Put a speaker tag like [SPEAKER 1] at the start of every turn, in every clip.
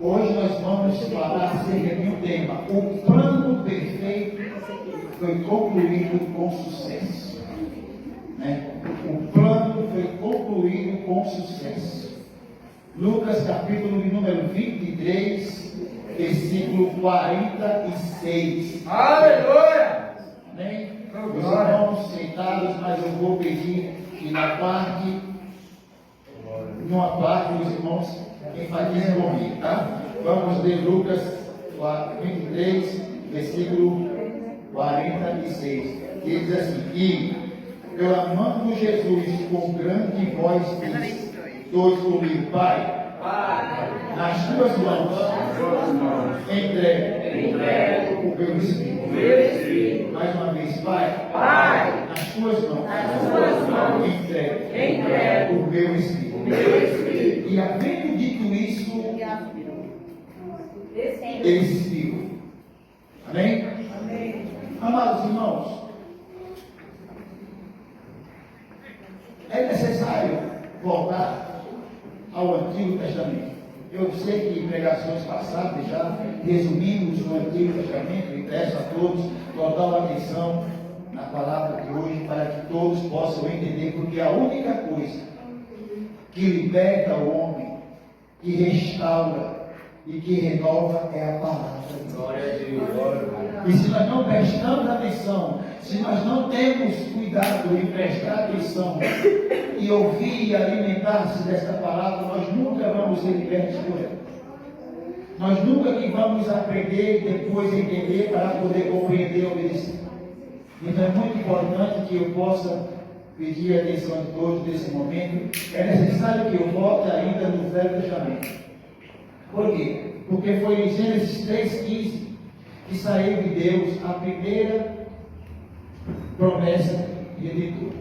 [SPEAKER 1] Hoje nós vamos falar acerca de um tema. O plano perfeito foi concluído com sucesso. Né? O plano foi concluído com sucesso. Lucas capítulo de número 23, versículo 46.
[SPEAKER 2] Aleluia!
[SPEAKER 1] Amém? Os irmãos sentados, mas eu vou pedir que numa parte os irmãos enfatizem comigo, tá? Vamos ler Lucas 23, versículo 46. Que diz assim: E, clamando Jesus com grande voz, disse: todos comigo, Pai, nas tuas mãos entrego o meu espírito. Mais uma vez, Pai, nas tuas mãos entrego o meu espírito. E havendo dito isso, ele se viu. Amém? Amados irmãos, é necessário voltar ao Antigo Testamento. Eu sei que em pregações passadas já resumimos o Antigo Testamento e peço a todos total atenção na palavra de hoje para que todos possam entender, porque a única coisa que liberta o homem, que restaura e que renova é a palavra de Deus. E se nós não prestamos atenção, se nós não temos cuidado em prestar atenção e ouvir e alimentar-se desta palavra, nós nunca vamos ser libertos por ela. Nós nunca que vamos aprender e depois entender para poder compreender e obedecer. Então é muito importante que eu possa pedir a atenção de todos nesse momento. É necessário que eu volte ainda no Velho Testamento. Por quê? Porque foi em Gênesis 3,15 que saiu de Deus a primeira promessa redentora.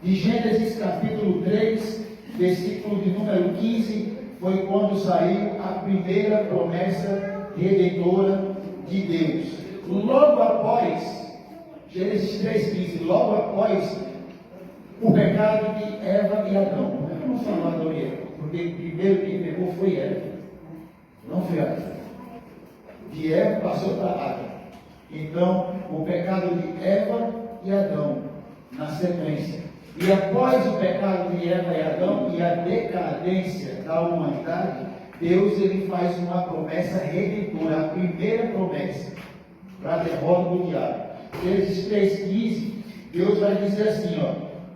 [SPEAKER 1] De Gênesis capítulo 3, versículo de número 15, foi quando saiu a primeira promessa redentora de Deus. Logo após, Gênesis 3,15, logo após o pecado de Eva e Adão. Vamos falar do Eva, porque primeiro quem pegou foi Eva, não foi Adão. De Eva passou para Adão. Então, o pecado de Eva e Adão, na sequência. E após o pecado de Eva e Adão e a decadência da humanidade, Deus ele faz uma promessa redentora, a primeira promessa para a derrota do diabo. Gênesis 3,15, Deus vai dizer assim,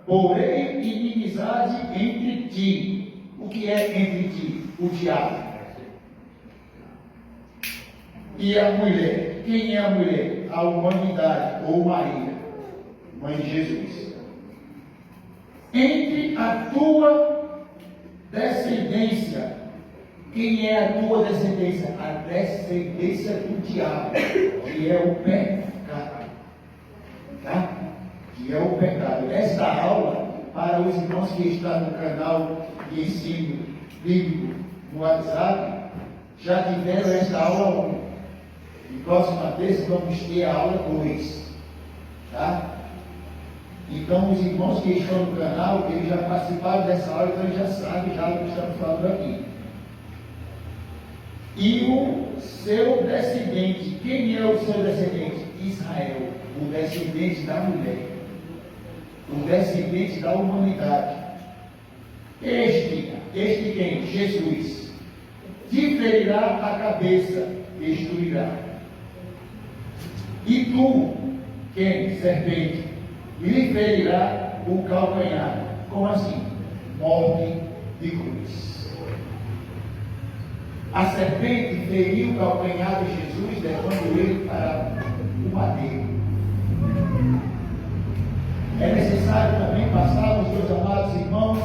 [SPEAKER 1] porém inimizade entre ti. O que é entre ti? O diabo. E a mulher. Quem é a mulher? A humanidade, ou Maria, mãe de Jesus. Entre a tua descendência. Quem é a tua descendência? A descendência do diabo, que é o pecado. Tá? Que é o pecado. Esta aula, para os irmãos que estão no canal de ensino bíblico no WhatsApp, já tiveram esta aula 1. E próxima vez vamos ter a aula 2. Tá? Então, os irmãos que estão no canal, eles já participaram dessa aula, então eles já sabem já o que estamos falando aqui. E o seu descendente, quem é o seu descendente? Israel, o descendente da mulher, o descendente da humanidade. Este quem? Jesus. Te ferirá a cabeça, destruirá. E tu, quem? Serpente, lhe ferirá o calcanhar. Como assim? Morte de cruz. A serpente feriu o calcanhar de Jesus, levando ele para o madeiro. É necessário também passarmos, meus amados irmãos,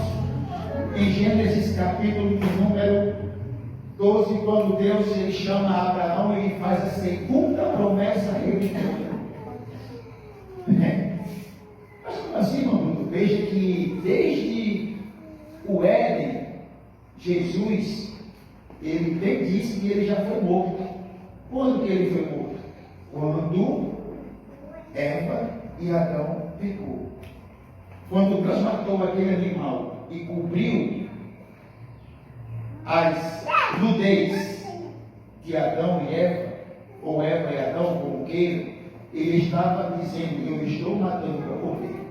[SPEAKER 1] em Gênesis capítulo de número 12, quando Deus ele chama Abraão e ele faz a segunda promessa redentora. Mas como assim, irmão? Veja que desde o Éden, Jesus, ele bem disse que ele já foi morto. Quando que ele foi morto? Quando Eva e Adão pecou. Quando Deus matou aquele animal e cobriu as nudez de Adão e Eva, ou Eva e Adão, como queiram, ele estava dizendo: eu estou matando o meu cordeiro,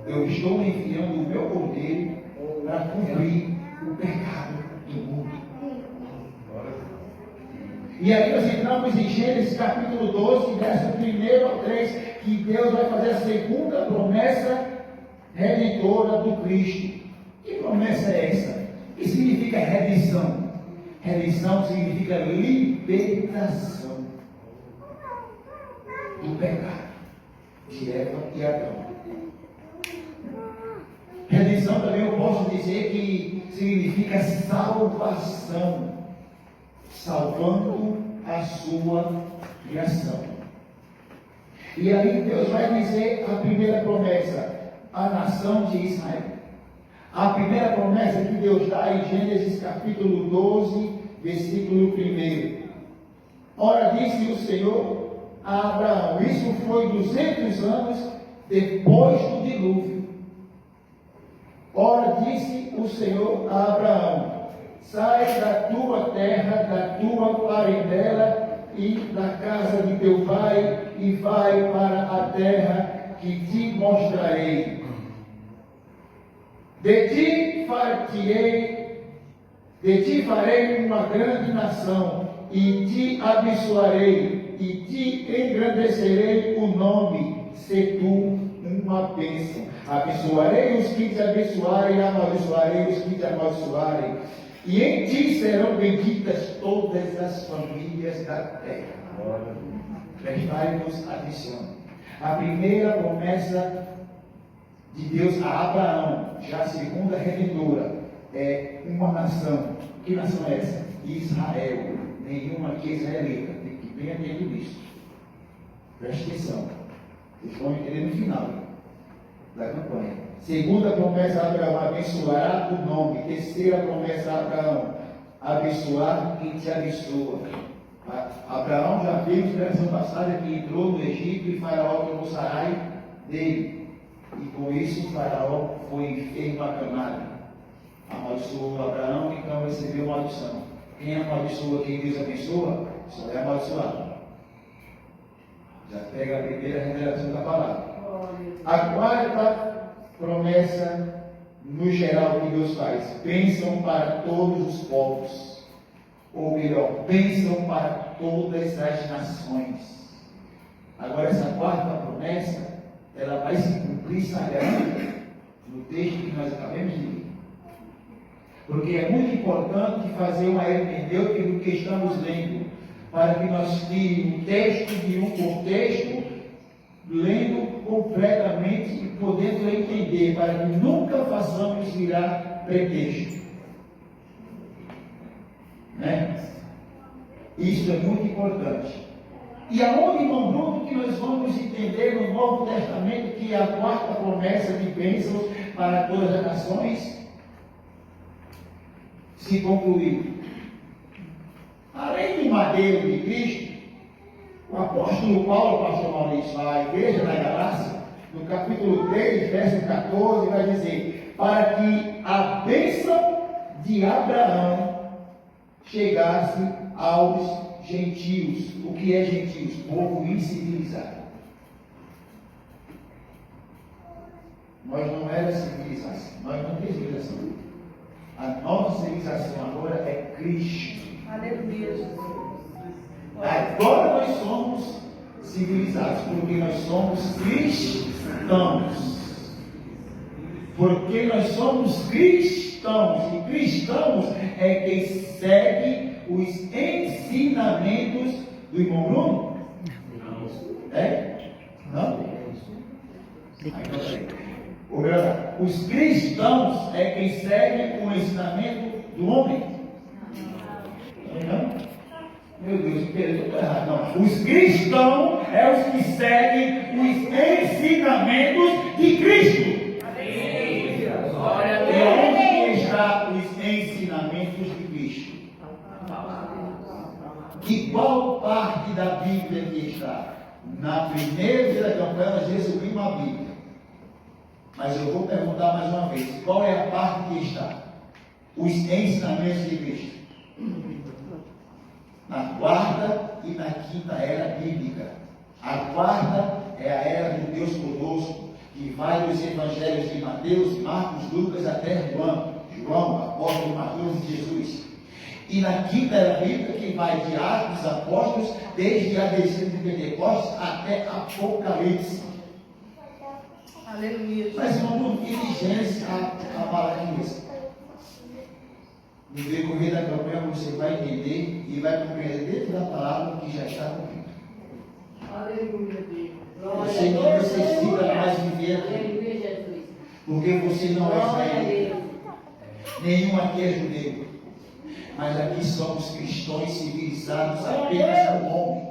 [SPEAKER 1] eu estou enviando o meu cordeiro para cumprir o pecado do mundo. E aí nós entramos em Gênesis capítulo 12, verso 1 ao 3, que Deus vai fazer a segunda promessa redentora do Cristo. Que promessa é essa? O que significa redenção? Redenção significa libertação do pecado de Eva e Adão. Redenção também eu posso dizer que significa salvação, salvando a sua criação. E aí Deus vai dizer a primeira promessa, a nação de Israel. A primeira promessa que Deus dá em Gênesis capítulo 12, versículo 1. Ora, disse o Senhor a Abraão, isso foi 200 anos depois do dilúvio. Ora, disse o Senhor a Abraão, sai da tua terra, da tua parentela e da casa de teu pai e vai para a terra que te mostrarei. De ti farei uma grande nação e te abençoarei e te engrandecerei o nome, se tu uma bênção. Abençoarei os que te abençoarem, amaldiçoarei os que te amaldiçoarem. E em ti serão benditas todas as famílias da terra. Prestai-vos atenção. A primeira promessa de Deus a Abraão, já a segunda redentora, é uma nação. Que nação é essa? Israel. Nenhuma aqui é israelita. Tem que bem atento nisso. Preste atenção. Vocês vão entender no final da campanha. Segunda promessa a Abraão, abençoará o nome. Terceira promessa a Abraão, abençoar quem te abençoa. Abraão já viu na geração passada que entrou no Egito e Faraó tomou Sarai dele. E com isso o Faraó foi enfermo acamado. Amaldiçoou Abraão, então recebeu maldição. Quem amaldiçoa, quem Deus abençoa, só é amaldiçoado. Já pega a primeira revelação da palavra. A quarta promessa, no geral, que Deus faz: bênção para todos os povos. Ou melhor, bênção para todas as nações. Agora, essa quarta promessa, ela vai se cumprir sagrada no texto que nós acabamos de ler. Porque é muito importante fazer uma hermenêutica do que estamos lendo, para que nós tiremos o texto de um contexto, lendo completamente e podendo entender, para que nunca façamos virar pretexto. Né? Isso é muito importante. E aonde, irmão Bruno, que nós vamos entender no Novo Testamento que a quarta promessa de bênçãos para todas as nações se concluiu? Além do madeiro de Cristo, o apóstolo Paulo, o pastor Maurício, à igreja da Galácia, no capítulo 3, verso 14, vai dizer: para que a bênção de Abraão chegasse aos gentios. O que é gentios? Povo incivilizado. Nós não éramos civilização, nós não temos civilização. A nossa civilização agora é Cristo.
[SPEAKER 2] Aleluia, Jesus.
[SPEAKER 1] Agora nós somos civilizados, porque nós somos cristãos. Porque nós somos cristãos, e cristãos é quem segue os ensinamentos do irmão Bruno? É? Não? Ou melhor, os cristãos é quem segue o ensinamento do homem? Não? Meu Deus, eu estou errado. Não. Os cristãos é os que seguem os ensinamentos de Cristo. E onde está os ensinamentos de Cristo? E qual parte da Bíblia que está? Na primeira dia da campanha nós resumimos a Bíblia. Mas eu vou perguntar mais uma vez: qual é a parte que está? Os ensinamentos de Cristo. Na e na quinta era bíblica. A quarta é a era do Deus conosco, que vai dos evangelhos de Mateus, Marcos, Lucas até João, apóstolo Mateus e Jesus. E na quinta era bíblica, que vai de Atos, Apóstolos, desde a descida de Pentecostes até Apocalipse.
[SPEAKER 2] Aleluia.
[SPEAKER 1] Mas vamos ir de Gênesis a Malaquias. No decorrer da campanha você vai entender e vai compreender dentro da palavra que já está cumprida.
[SPEAKER 2] Aleluia, Deus.
[SPEAKER 1] Você não necessita mais viver aqui, porque você não é israelita. Nenhum aqui é judeu. Mas aqui somos cristãos civilizados, apenas um homem.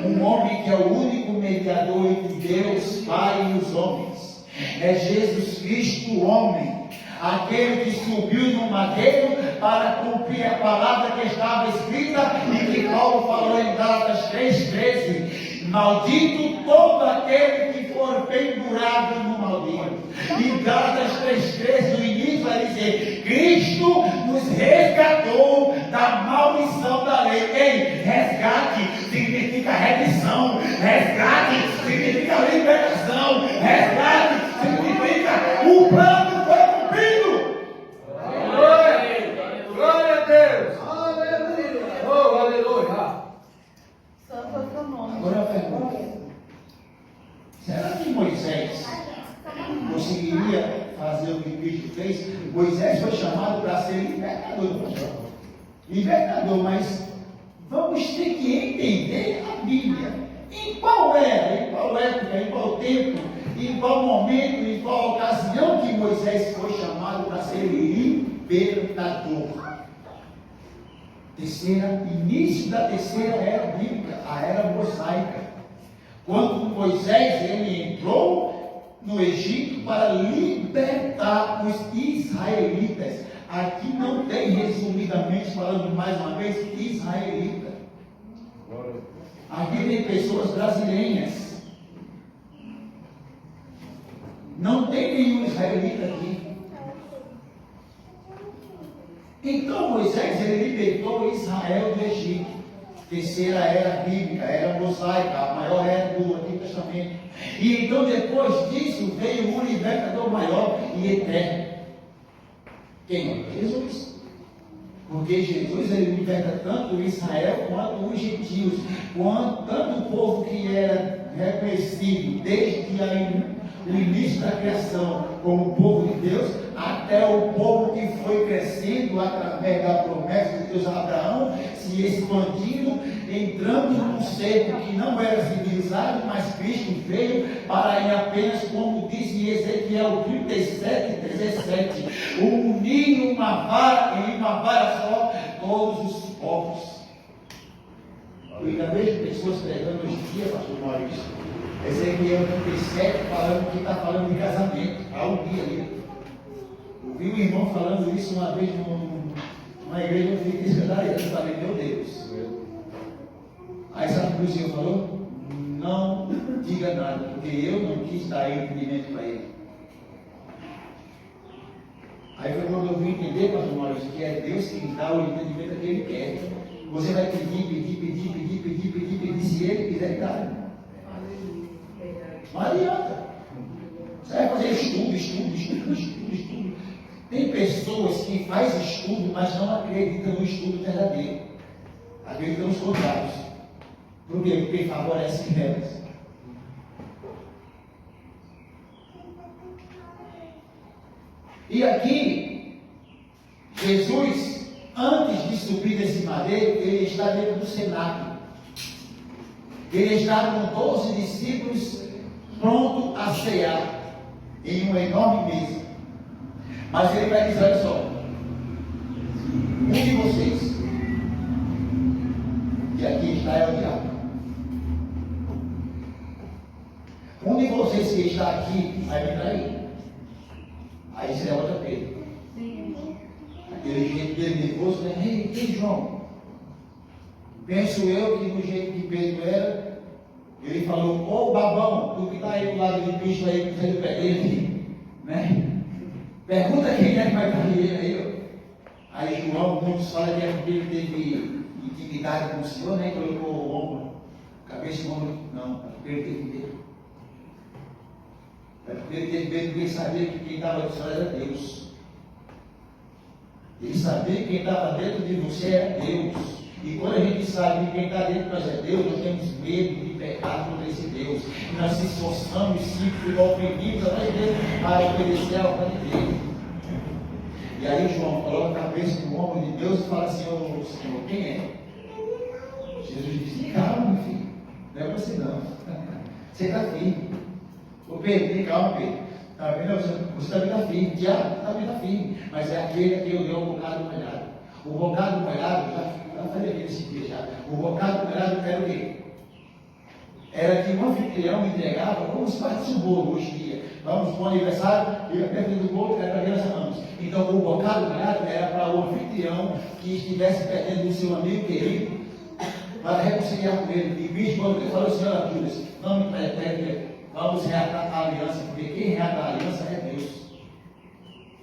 [SPEAKER 1] Um homem que é o único mediador entre Deus, Pai e os homens. É Jesus Cristo, o homem. Aquele que subiu no madeiro para cumprir a palavra que estava escrita e que Paulo falou em Gálatas 3,13. Maldito todo aquele que for pendurado no madeiro. E Gálatas 3,13, no início vai dizer: Cristo nos resgatou da maldição da lei. Ei, resgate significa redenção. Resgate significa libertação. Resgate significa o plano foi cumprido.
[SPEAKER 3] Glória a Deus. Aleluia. Oh, aleluia.
[SPEAKER 2] Santo é o seu nome.
[SPEAKER 1] Agora eu pergunto: será que Moisés conseguiria fazer o que Cristo fez? Moisés foi chamado para ser libertador, pastor. Libertador, mas vamos ter que entender a Bíblia. Em qual era, em qual época, em qual tempo, em qual momento, em qual ocasião que Moisés foi chamado para ser libertador? Início da terceira era bíblica, a era mosaica. Quando Moisés ele entrou no Egito para libertar os israelitas. Aqui não tem, resumidamente falando mais uma vez, israelita. Aqui tem pessoas brasileiras. Não tem nenhum israelita aqui. Então Moisés ele libertou Israel do Egito. Terceira era bíblica, era mosaica, a maior era do Antigo Testamento. E então depois disso veio um libertador maior e eterno. Quem é? Jesus. Porque Jesus ele liberta tanto Israel quanto os gentios, tanto o povo que era reconhecido desde o início da criação como o povo de Deus, até o povo que foi crescendo através da promessa de Deus a Abraão, se expandindo, entrando num cerco que não era civilizado, mas Cristo veio para ir apenas, como diz em Ezequiel 37:17, unir em uma vara só todos os povos. Eu ainda vejo pessoas pregando hoje em dia, pastor Maurício, Ezequiel 37 falando que está falando de casamento, há um dia ali. Ouvi um irmão falando isso uma vez numa igreja, eu fiquei escandalizado, eu falei: meu Deus. Aí sabe o que o Senhor falou? Não diga nada, porque eu não quis dar entendimento para ele. Aí foi quando eu vim entender, pastor Maurício, que é Deus que dá o entendimento que ele quer. Você vai pedir, se ele quiser dar. Não adianta. Você vai fazer estudo. Tem pessoas que fazem estudo, mas não acreditam no estudo verdadeiro. Acreditam nos contrários. Por quê? Porque favorece elas. E aqui, Jesus, antes de subir desse madeiro, ele está dentro do cenáculo. Ele está com 12 discípulos pronto a cear em uma enorme mesa. Mas ele vai dizer: olha só, um de vocês, que aqui está é o diabo, um de vocês que está aqui vai me trair. Aí você olha Pedro, aquele jeito dele nervoso, né? Ei, João, penso eu que no jeito que Pedro era, ele falou: ô babão, tu que está aí do lado de Cristo aí, que você pega ele, né? Pergunta quem é que vai trair ele aí, ó. Aí João, muitos falam que ele teve intimidade com o Senhor, nem colocou o ombro, cabeça e ombro, não, ele teve medo. Ele teve medo porque ele sabia que quem estava do céu era Deus. Ele sabia que quem estava dentro de você era Deus. E quando a gente sabe que quem está dentro de nós é Deus, nós temos medo de pecar contra esse Deus. E nós se esforçamos, simples, oprimidos a nós mesmos para obedecer ao plano dele. E aí João coloca a cabeça no ombro de Deus e fala assim: ô Senhor, quem é? Jesus diz: calma, meu filho, não é você não. Você está firme. Ô Pedro, calma, Pedro. Tá vendo? Você também está firme. Tiago também está firme. Mas é aquele que eu dei um bocado molhado. O bocado molhado, já falei aqui nesse dia já. O bocado molhado era o quê? Era que o anfitrião entregava como se partisse o bolo hoje em dia. Vamos para o aniversário e a perda do bolo era para criança vamos. Então o bocado molhado era para o anfitrião que estivesse perdendo o seu amigo querido para reconciliar com ele. E mesmo quando ele falou: Senhor Judas, não me pretende, vamos reatar a aliança, porque quem reata a aliança é Deus.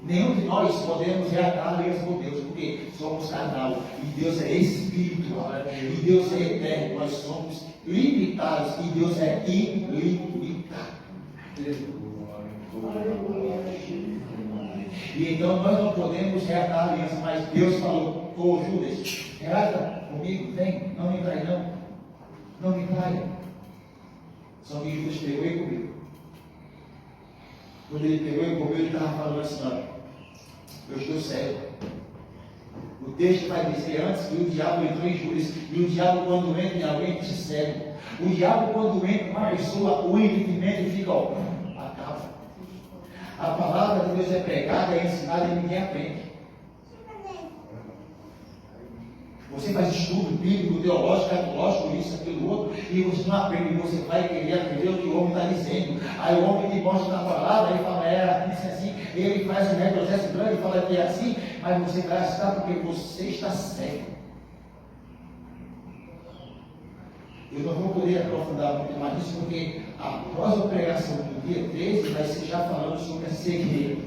[SPEAKER 1] Nenhum de nós podemos reatar a aliança com Deus, porque somos carnal, e Deus é espiritual, e Deus é eterno, nós somos limitados, e Deus é ilimitado. E então nós não podemos reatar a aliança, mas Deus falou: ô Judas, reata comigo, vem, não me trai não, não me traia. Só que Judas pegou e comeu. Quando ele pegou e comeu, ele estava falando assim: olha, eu estou cego. O texto vai dizer antes que o diabo entrou em Judas, e o diabo, quando entra em alguém, fica cego. O diabo, quando entra em uma pessoa, o entendimento fica, ó, acaba. A palavra de Deus é pregada, é ensinada e ninguém aprende. Você faz estudo bíblico, teológico, catológico, isso, aquilo, outro, e você não aprende, você vai querer aprender o que o homem está dizendo. Aí o homem te mostra na palavra, ele fala: isso é assim, ele faz um retrocesso grande e fala que é assim, mas você vai assustar porque você está cego. Eu não vou poder aprofundar muito mais nisso, porque a próxima pregação do dia 13 vai ser já falando sobre a cegueira.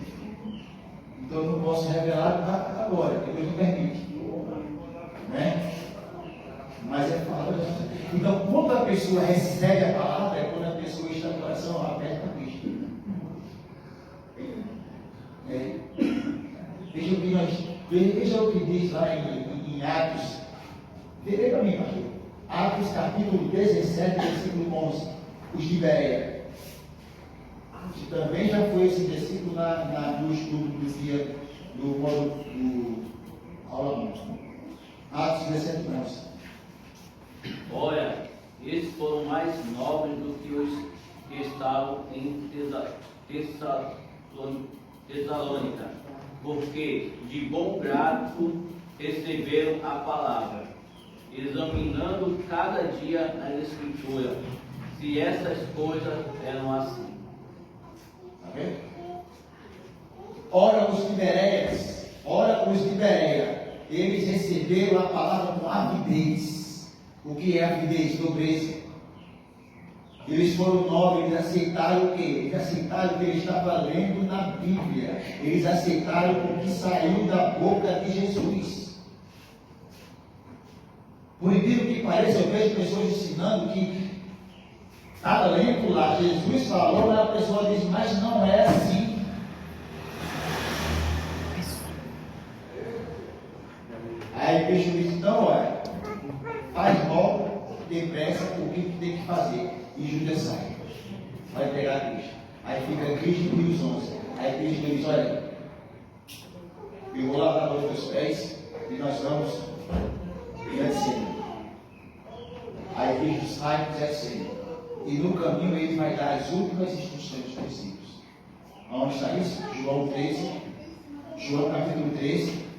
[SPEAKER 1] Então eu não posso revelar agora, depois não permite. Né? Mas é palavra. Então, quando a pessoa recebe a palavra, é quando a pessoa está com o coração aberto a Cristo. Veja o que diz lá em Atos. Veja para mim, pastor. Atos capítulo 17, versículo 11. Os de Bereia. Também já foi esse versículo no estudo do dia do módulo do aula 1. Atos 17, 11.
[SPEAKER 4] Olha, esses foram mais nobres do que os que estavam em Tessalônica, porque de bom grado receberam a palavra, examinando cada dia na Escritura, se essas coisas eram assim.
[SPEAKER 1] Está vendo? Ora os de Bereia, eles receberam a palavra com avidez. O que é avidez? Nobreza. Eles foram nobres, eles aceitaram o quê? Eles aceitaram o que ele estava lendo na Bíblia. Eles aceitaram o que saiu da boca de Jesus. Por incrível que pareça, eu vejo pessoas ensinando que estava lendo lá, Jesus falou, mas a pessoa diz: mas não é assim. Aí Cristo disse: então, olha, faz logo, depressa, o que tem que fazer. E Judas sai, vai pegar Cristo. Aí fica Cristo e os 11. Aí Cristo diz: olha, eu vou lavar os teus pés e nós vamos ir a cena. Aí Cristo sai e diz assim: e no caminho ele vai dar as últimas instruções dos discípulos. Onde está isso? João 13, João capítulo 13.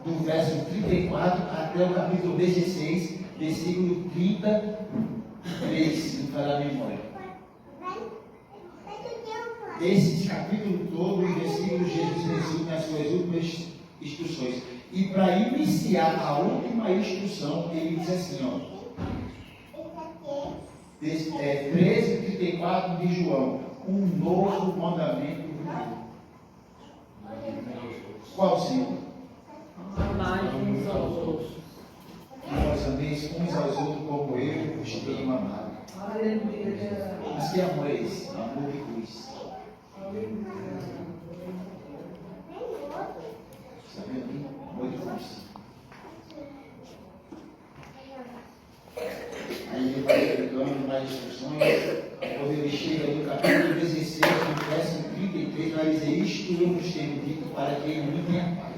[SPEAKER 1] Do verso 34 até o capítulo 16, versículo 33, se não falar a memória. Esse capítulo todo, em versículos, Jesus resume as suas últimas instruções. E para iniciar a última instrução, ele diz assim, ó. 13:34 de João: um novo mandamento vos dou. Qual, Senhor?
[SPEAKER 2] Amai uns aos outros.
[SPEAKER 1] Nós te tenho amado. Mas que amor é esse? Amor de cruz. Sabe ali? Amor de cruz. Aí ele vai explicando mais instruções. Quando ele chega no capítulo 16, no verso 33, vai dizer: isto eu vos tenho dito para que em mim tenha paz.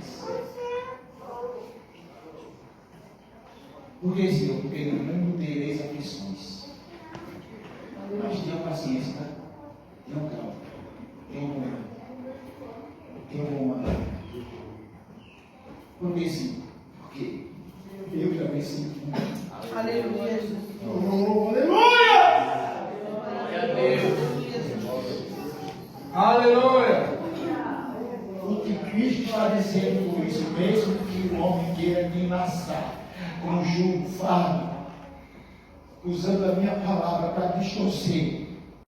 [SPEAKER 1] Por que, Senhor? Porque no mundo tereis aflições. Mas tenham paciência, tá? Tenham calma. Tenham bom ânimo. Tenham bom ânimo. Por que sim? Porque eu já venci o mundo.
[SPEAKER 2] Aleluia, Jesus.
[SPEAKER 1] Oh, aleluia!
[SPEAKER 4] Glória a Deus.
[SPEAKER 3] Aleluia.
[SPEAKER 1] O que Cristo está dizendo por isso, mesmo que o homem queira me enlaçar com um jugo fardo, usando a minha palavra para distorcer,